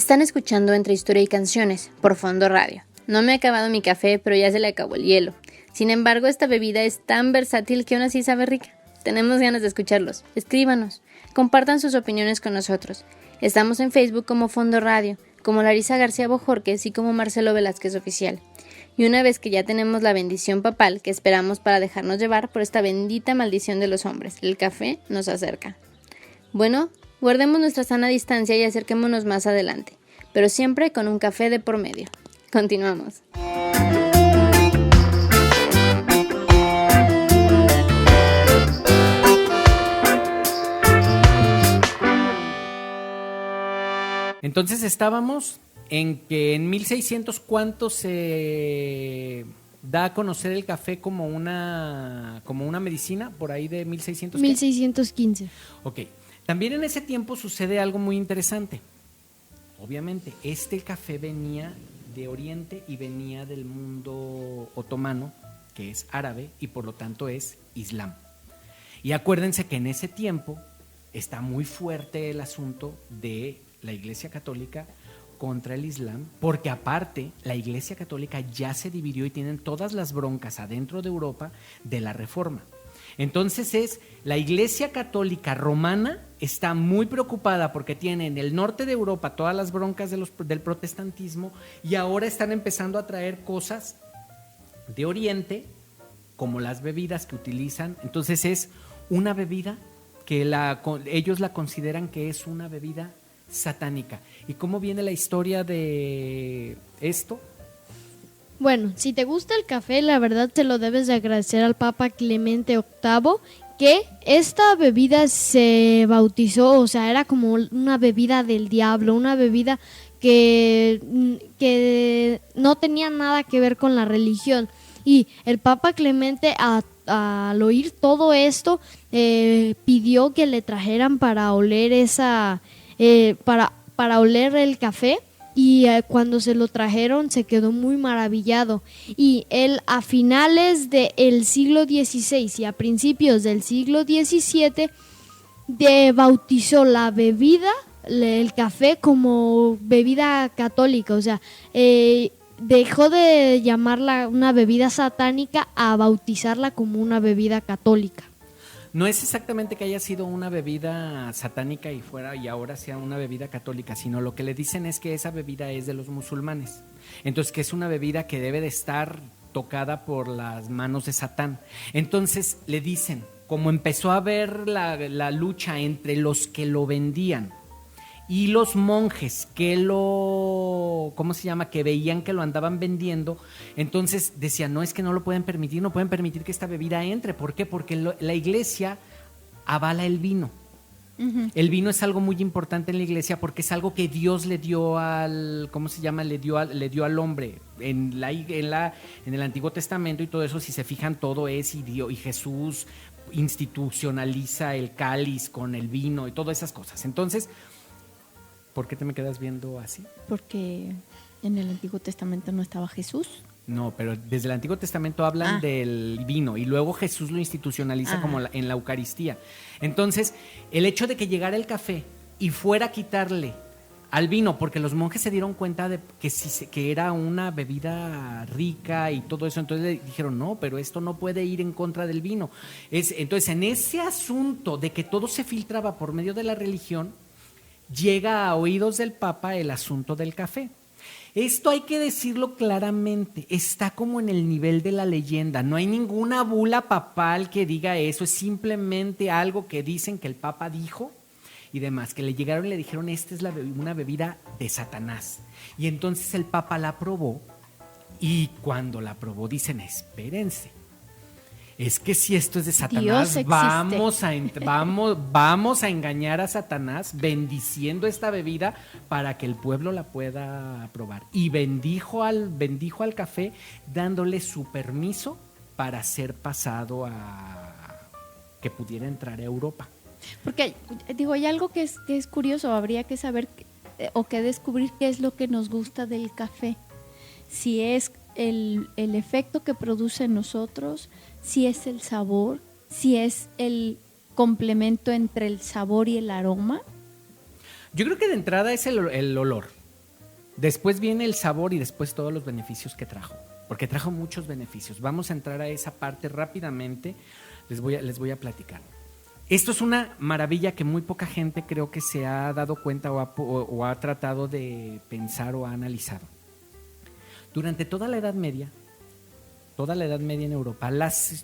Están escuchando Entre Historia y Canciones, por Fondo Radio. No me he acabado mi café, pero ya se le acabó el hielo. Sin embargo, esta bebida es tan versátil que aún así sabe rica. Tenemos ganas de escucharlos. Escríbanos. Compartan sus opiniones con nosotros. Estamos en Facebook como Fondo Radio, como Larisa García Bojorquez y como Marcelo Velázquez Oficial. Y una vez que ya tenemos la bendición papal que esperamos para dejarnos llevar por esta bendita maldición de los hombres, el café nos acerca. Bueno, guardemos nuestra sana distancia y acerquémonos más adelante, pero siempre con un café de por medio. Continuamos. Entonces estábamos en que en 1600 ¿cuánto se da a conocer el café como una medicina? Por ahí de 1600. 1615. Ok. También en ese tiempo sucede algo muy interesante. Obviamente, el café venía de Oriente y venía del mundo otomano, que es árabe y por lo tanto es Islam. Y acuérdense que en ese tiempo está muy fuerte el asunto de la Iglesia Católica contra el Islam, porque aparte la Iglesia Católica ya se dividió y tienen todas las broncas adentro de Europa de la Reforma. Entonces la Iglesia Católica Romana está muy preocupada porque tiene en el norte de Europa todas las broncas del protestantismo y ahora están empezando a traer cosas de Oriente como las bebidas que utilizan. Entonces es una bebida que ellos la consideran que es una bebida satánica. ¿Y cómo viene la historia de esto? Bueno, si te gusta el café, la verdad te lo debes de agradecer al Papa Clemente VIII, que esta bebida se bautizó, o sea, era como una bebida del diablo, una bebida que no tenía nada que ver con la religión. Y el Papa Clemente, al oír todo esto, pidió que le trajeran para oler para oler el café. Y cuando se lo trajeron se quedó muy maravillado, y él a finales del siglo XVI y a principios del siglo XVII bautizó la bebida, el café, como bebida católica, o sea, dejó de llamarla una bebida satánica a bautizarla como una bebida católica. No es exactamente que haya sido una bebida satánica y ahora sea una bebida católica, sino lo que le dicen es que esa bebida es de los musulmanes. Entonces, que es una bebida que debe de estar tocada por las manos de Satán. Entonces, le dicen, como empezó a haber la lucha entre los que lo vendían y los monjes que que veían que lo andaban vendiendo, entonces decían, no, es que no lo pueden permitir, no pueden permitir que esta bebida entre. ¿Por qué? Porque la iglesia avala el vino. Uh-huh. El vino es algo muy importante en la iglesia porque es algo que Dios le dio le dio al hombre en el Antiguo Testamento y todo eso. Si se fijan, todo es y Jesús institucionaliza el cáliz con el vino y todas esas cosas. Entonces, ¿por qué te me quedas viendo así? Porque en el Antiguo Testamento no estaba Jesús. No, pero desde el Antiguo Testamento hablan del vino y luego Jesús lo institucionaliza como en la Eucaristía. Entonces, el hecho de que llegara el café y fuera a quitarle al vino, porque los monjes se dieron cuenta de que era una bebida rica y todo eso, entonces le dijeron, no, pero esto no puede ir en contra del vino. Entonces, en ese asunto de que todo se filtraba por medio de la religión, llega a oídos del Papa el asunto del café. Esto hay que decirlo claramente, está como en el nivel de la leyenda, no hay ninguna bula papal que diga eso, es simplemente algo que dicen que el Papa dijo y demás, que le llegaron y le dijeron, esta es una bebida de Satanás. Y entonces el Papa la probó y cuando la probó dicen, espérense. Es que si esto es de Satanás, vamos a engañar a Satanás bendiciendo esta bebida para que el pueblo la pueda probar. Y bendijo al café dándole su permiso para ser pasado a que pudiera entrar a Europa. Porque, hay algo que es curioso, habría que saber o que descubrir qué es lo que nos gusta del café. Si es el efecto que produce en nosotros, si es el sabor, si es el complemento entre el sabor y el aroma. Yo creo que de entrada es el olor. Después viene el sabor y después todos los beneficios que trajo, porque trajo muchos beneficios. Vamos a entrar a esa parte rápidamente, les voy a platicar. Esto es una maravilla que muy poca gente creo que se ha dado cuenta o ha tratado de pensar o ha analizado. Durante toda la Edad Media en Europa, las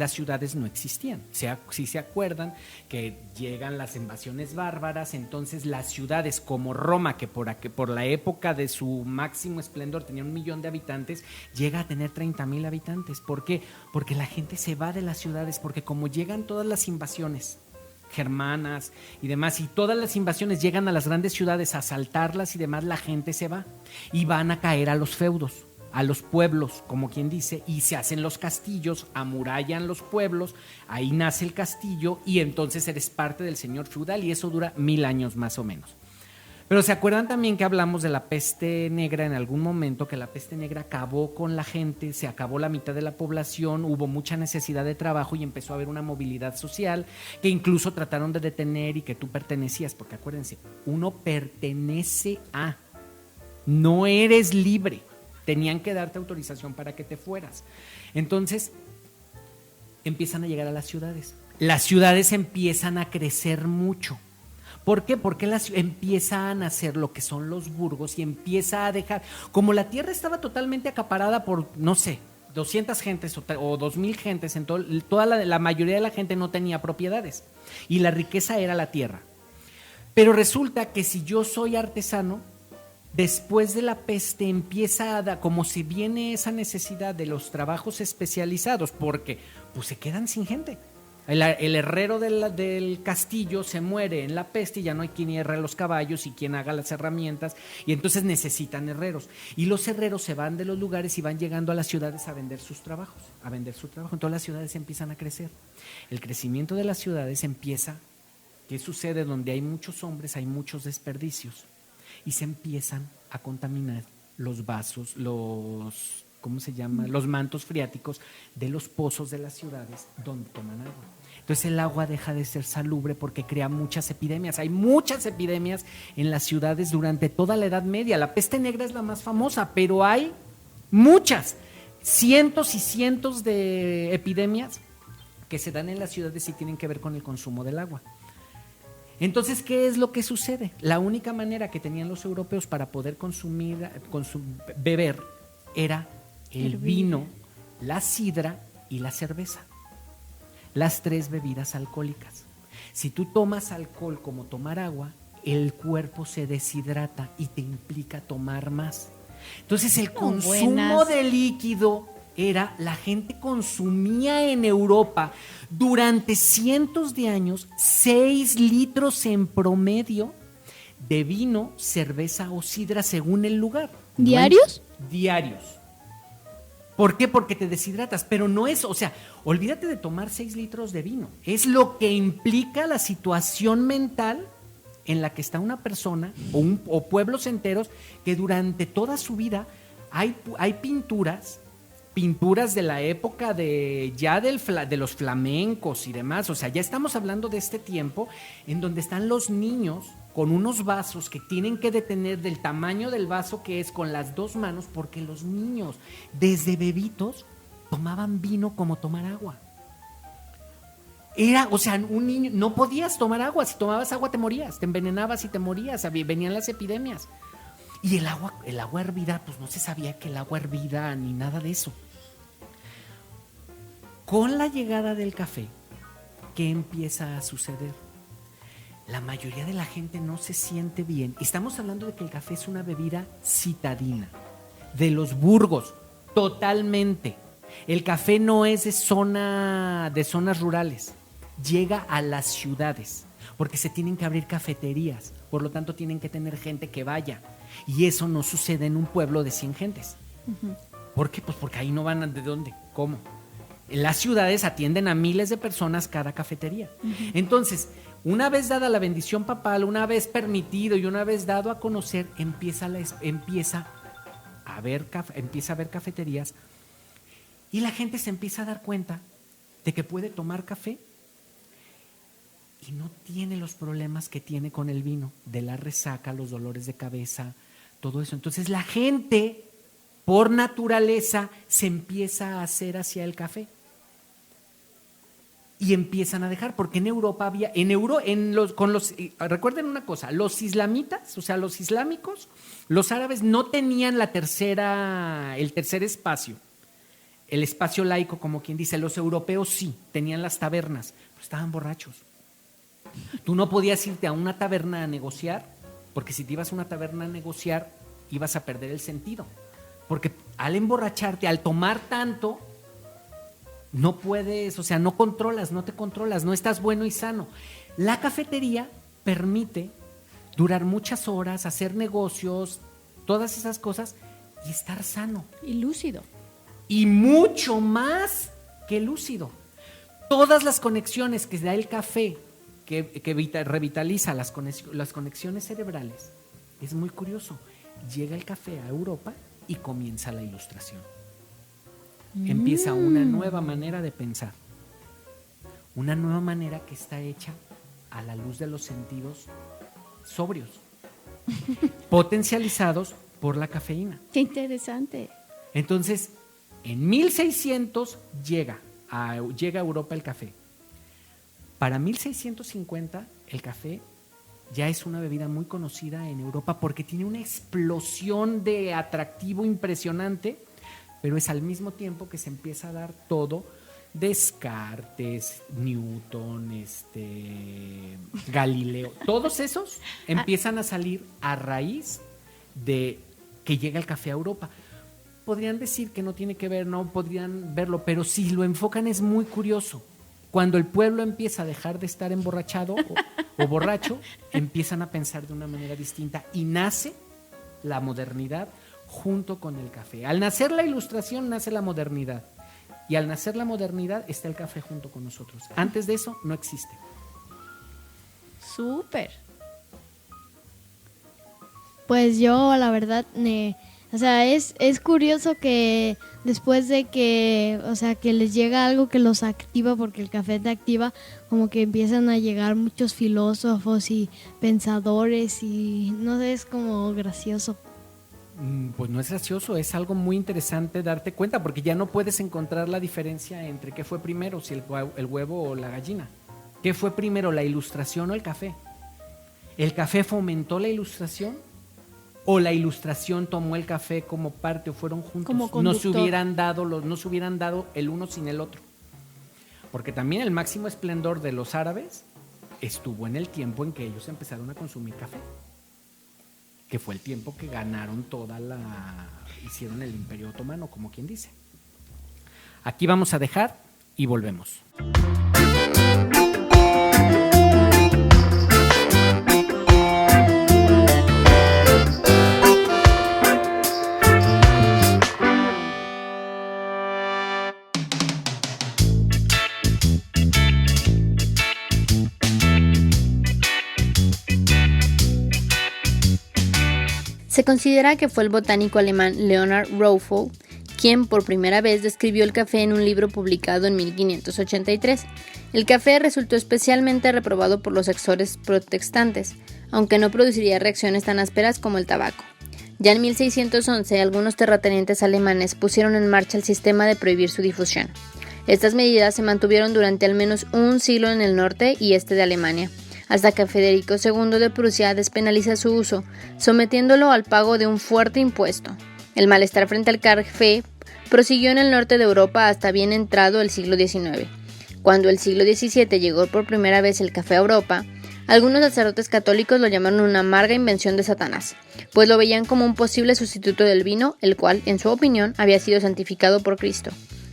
ciudades no existían. Si se acuerdan que llegan las invasiones bárbaras, entonces las ciudades como Roma, que por la época de su máximo esplendor tenía 1 millón de habitantes, llega a tener 30,000 habitantes. ¿Por qué? Porque la gente se va de las ciudades, porque como llegan todas las invasiones germanas y demás, y todas las invasiones llegan a las grandes ciudades a asaltarlas y demás, la gente se va y van a caer a los feudos, a los pueblos, como quien dice, y se hacen los castillos, amurallan los pueblos, ahí nace el castillo y entonces eres parte del señor feudal y eso dura 1000 años más o menos. Pero se acuerdan también que hablamos de la peste negra en algún momento, que la peste negra acabó con la gente, se acabó la mitad de la población, hubo mucha necesidad de trabajo y empezó a haber una movilidad social que incluso trataron de detener y que tú pertenecías, porque acuérdense, uno pertenece a, no eres libre. Tenían que darte autorización para que te fueras. Entonces, empiezan a llegar a las ciudades. Las ciudades empiezan a crecer mucho. ¿Por qué? Porque empiezan a hacer lo que son los burgos y empieza a dejar... Como la tierra estaba totalmente acaparada por, no sé, 200 gentes o 2,000 gentes, toda la mayoría de la gente no tenía propiedades. Y la riqueza era la tierra. Pero resulta que si yo soy artesano, después de la peste empieza a dar, como si viene esa necesidad de los trabajos especializados, porque pues se quedan sin gente. El herrero del castillo se muere en la peste y ya no hay quien hierre los caballos y quien haga las herramientas, y entonces necesitan herreros. Y los herreros se van de los lugares y van llegando a las ciudades a vender sus trabajos, Entonces las ciudades empiezan a crecer. El crecimiento de las ciudades empieza, ¿qué sucede? Donde hay muchos hombres, hay muchos desperdicios. Y se empiezan a contaminar los vasos, ¿cómo se llama? Los mantos freáticos de los pozos de las ciudades donde toman agua. Entonces el agua deja de ser salubre porque crea muchas epidemias. Hay muchas epidemias en las ciudades durante toda la Edad Media. La peste negra es la más famosa, pero hay muchas, cientos y cientos de epidemias que se dan en las ciudades y tienen que ver con el consumo del agua. Entonces, ¿qué es lo que sucede? La única manera que tenían los europeos para poder beber era el vino, la sidra y la cerveza. Las 3 bebidas alcohólicas. Si tú tomas alcohol como tomar agua, el cuerpo se deshidrata y te implica tomar más. Entonces, el consumo de líquido la gente consumía en Europa durante cientos de años 6 litros en promedio de vino, cerveza o sidra según el lugar. ¿Diarios? Diarios. ¿Por qué? Porque te deshidratas, pero no es, olvídate de tomar 6 litros de vino, es lo que implica la situación mental en la que está una persona o pueblos enteros que durante toda su vida hay pinturas de la época de los flamencos y demás, ya estamos hablando de este tiempo en donde están los niños con unos vasos que tienen que detener del tamaño del vaso que es con las 2 manos, porque los niños desde bebitos tomaban vino como tomar agua. Un niño, no podías tomar agua, si tomabas agua te morías, te envenenabas y te morías, venían las epidemias. Y el agua hervida, pues no se sabía que el agua hervida ni nada de eso. Con la llegada del café, ¿qué empieza a suceder? La mayoría de la gente no se siente bien. Estamos hablando de que el café es una bebida citadina, de los burgos, totalmente. El café no es de zonas rurales, llega a las ciudades, porque se tienen que abrir cafeterías, por lo tanto tienen que tener gente que vaya. Y eso no sucede en un pueblo de 100 gentes. Uh-huh. ¿Por qué? Pues porque ahí no van ¿de dónde? ¿Cómo? Las ciudades atienden a miles de personas cada cafetería. Uh-huh. Entonces, una vez dada la bendición papal, una vez permitido y una vez dado a conocer, empieza a haber cafeterías y la gente se empieza a dar cuenta de que puede tomar café y no tiene los problemas que tiene con el vino, de la resaca, los dolores de cabeza, todo eso. Entonces la gente, por naturaleza, se empieza a hacer hacia el café. Y empiezan a dejar, porque en Europa había, recuerden una cosa, los islamitas, o sea, los islámicos, los árabes no tenían el tercer espacio, el espacio laico, como quien dice. Los europeos sí, tenían las tabernas, pero estaban borrachos. Tú no podías irte a una taberna a negociar, porque si te ibas a una taberna a negociar, ibas a perder el sentido. Porque al emborracharte, al tomar tanto, no puedes, o sea, no te controlas, no estás bueno y sano. La cafetería permite durar muchas horas, hacer negocios, todas esas cosas y estar sano. Y lúcido. Y mucho más que lúcido. Todas las conexiones que da el café, que revitaliza las conexiones cerebrales, es muy curioso. Llega el café a Europa y comienza la ilustración. Empieza una nueva manera de pensar, una nueva manera que está hecha a la luz de los sentidos sobrios, potencializados por la cafeína. ¡Qué interesante! Entonces, en 1600 llega a Europa el café. Para 1650 el café ya es una bebida muy conocida en Europa porque tiene una explosión de atractivo impresionante, pero es al mismo tiempo que se empieza a dar todo, Descartes, Newton, Galileo, todos esos empiezan a salir a raíz de que llega el café a Europa. Podrían decir que no tiene que ver, no podrían verlo, pero si lo enfocan es muy curioso. Cuando el pueblo empieza a dejar de estar emborrachado o borracho, empiezan a pensar de una manera distinta y nace la modernidad junto con el café. Al nacer la ilustración, nace la modernidad. Y al nacer la modernidad, está el café junto con nosotros. Antes de eso, no existe. ¡Súper! Pues yo, la verdad, o sea, es curioso que después de que, o sea, que les llega algo que los activa, porque el café te activa, como que empiezan a llegar muchos filósofos y pensadores y no sé, es como gracioso. Pues no es gracioso, es algo muy interesante darte cuenta, porque ya no puedes encontrar la diferencia entre qué fue primero, si el huevo o la gallina. ¿Qué fue primero, la ilustración o el café? ¿El café fomentó la ilustración? ¿O la ilustración tomó el café como parte o fueron juntos? Como conductor. No se hubieran dado el uno sin el otro. Porque también el máximo esplendor de los árabes estuvo en el tiempo en que ellos empezaron a consumir café, que fue el tiempo que ganaron hicieron el Imperio Otomano, como quien dice. Aquí vamos a dejar y volvemos. Se considera que fue el botánico alemán Leonhard Raufohl quien por primera vez describió el café en un libro publicado en 1583. El café resultó especialmente reprobado por los sectores protestantes, aunque no produciría reacciones tan ásperas como el tabaco. Ya en 1611, algunos terratenientes alemanes pusieron en marcha el sistema de prohibir su difusión. Estas medidas se mantuvieron durante al menos un siglo en el norte y este de Alemania, hasta que Federico II de Prusia despenaliza su uso, sometiéndolo al pago de un fuerte impuesto. El malestar frente al café prosiguió en el norte de Europa hasta bien entrado el siglo XIX. Cuando el siglo XVII llegó por primera vez el café a Europa, algunos sacerdotes católicos lo llamaron una amarga invención de Satanás, pues lo veían como un posible sustituto del vino, el cual, en su opinión, había sido santificado por Cristo.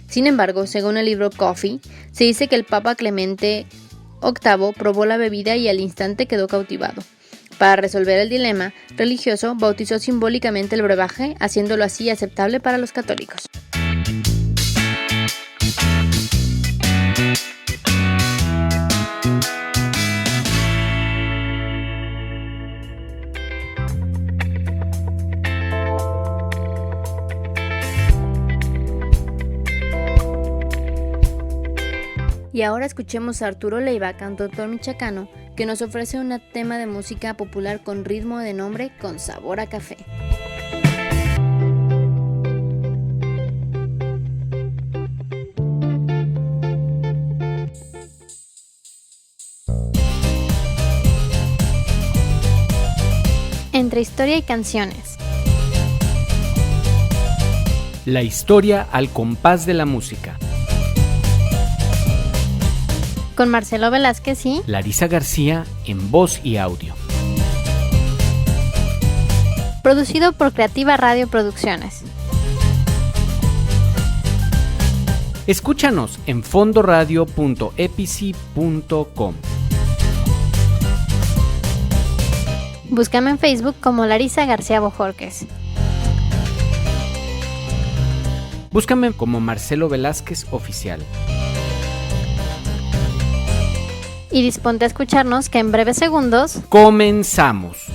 Sin embargo, según el libro Coffee, se dice que el Papa Clemente VIII probó la bebida y al instante quedó cautivado. Para resolver el dilema religioso, bautizó simbólicamente el brebaje, haciéndolo así aceptable para los católicos. Y ahora escuchemos a Arturo Leiva, cantautor michoacano, que nos ofrece un tema de música popular con ritmo de nombre Con Sabor a Café. Entre historia y canciones. La historia al compás de la música. Con Marcelo Velázquez y Larisa García en voz y audio. producido por Creativa Radio Producciones. Escúchanos en fondoradio.epici.com. Búscame en Facebook como Larisa García Bojorquez. Búscame como Marcelo Velázquez Oficial. Y disponte a escucharnos que en breves segundos ¡Comenzamos!